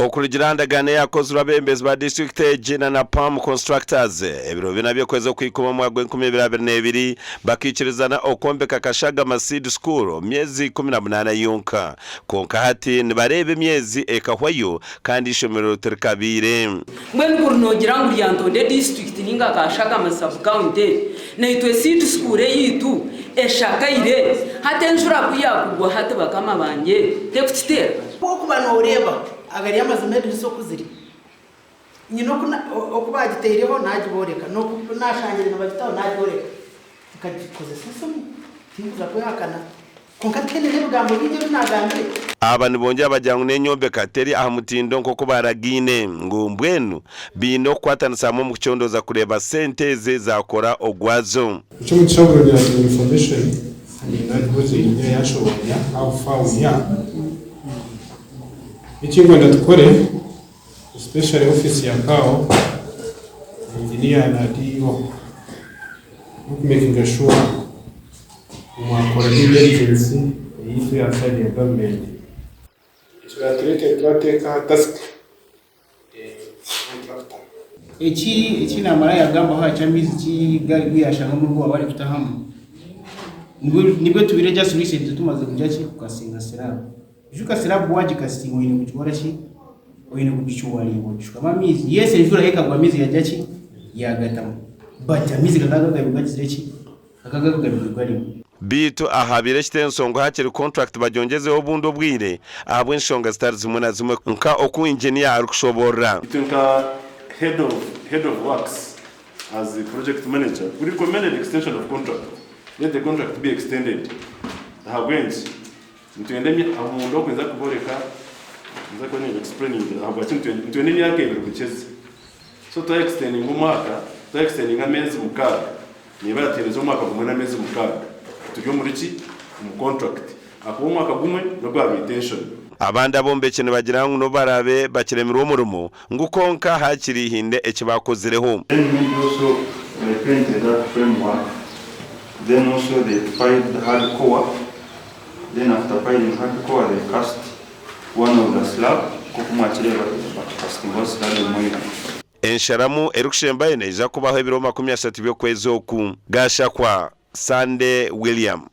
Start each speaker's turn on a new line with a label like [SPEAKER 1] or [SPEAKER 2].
[SPEAKER 1] Okurigirandagane yakoze urabembezi ba district Gina na Palm Constructors ebiro binabyo kweza kwikoma mu 2022 bakikirizana okombeka kashaga Masid School myezi 18 yonka konka hati nibarebe myezi ekahwayo kandi ishomero terikabire
[SPEAKER 2] mbweni kurunogira ngo lyantonde district ninga kashaga Masab County na itwe Seed School yitu eshakaire hatenjura kuyakugwa hati bakama banje tekutitera
[SPEAKER 3] okubana oreba agari yamazimedi isoko ziri nyino okubagitereho nagiboreka no nashangire nabagitaho nagiboreka ikagikoze sesomo tinguza kuyakana konkatene n'ugambo bije binagambye
[SPEAKER 1] aba nibonje abajyangu n'enyombe kateri aha mutindo nko baragine ngo mbwenu bino kwatanasamo mu cyondoza kureba senteze zakora ogwazo
[SPEAKER 4] cyo mucyaburo ya information ni nagize inye yashoboya how far we are ikingo ndatukore especially office ya kao engineer na DO making sure mwakora diligence yifu ya side ya government turateka task
[SPEAKER 5] iki namara yagamba ha cyamizi kigari yashanga mu rwo bari kutahamu nibwo tubire just recent tumaze kujya kukasinga serabo juka serabo waje kasingo ine kuchora shi oine kubichwali ngo mamizi yese ivura heka kwa mizi yajya ki yagatamu but amizi kagaga bigagize ki akagaga bigwali
[SPEAKER 1] bitu ahabire kitensongo hakiri contract bajongezeho bundo bwire ahabwe nshonga stars muna zimwe nka oku engineer ari kushobora
[SPEAKER 6] itunka head of works as the project manager we recommended extension of contract. Let the contract be extended. Hagwenzi ntwendemye amundo kwenza kuboreka nza ko ni explaining habwa ntwendemye yake birukucheze so to extending umwaka to extending amezi mukaga ni baraterezo umwaka gumwe na mezi mukaga tujyo muri ki mu contract ako umwaka gumwe no gwa intention
[SPEAKER 1] abanda bombe cyane bagira ngo barabe bakiremira umurumo ngukonka hakiri hinde ekibakozireho
[SPEAKER 7] also painted that framework. Then also they piled the hard core. Then after piling hard core, they cast one of the slab.
[SPEAKER 1] Ensharamu erukushembaye neza kubaho ibiro 30 byo kwezo ku gasha kwa Sunday William.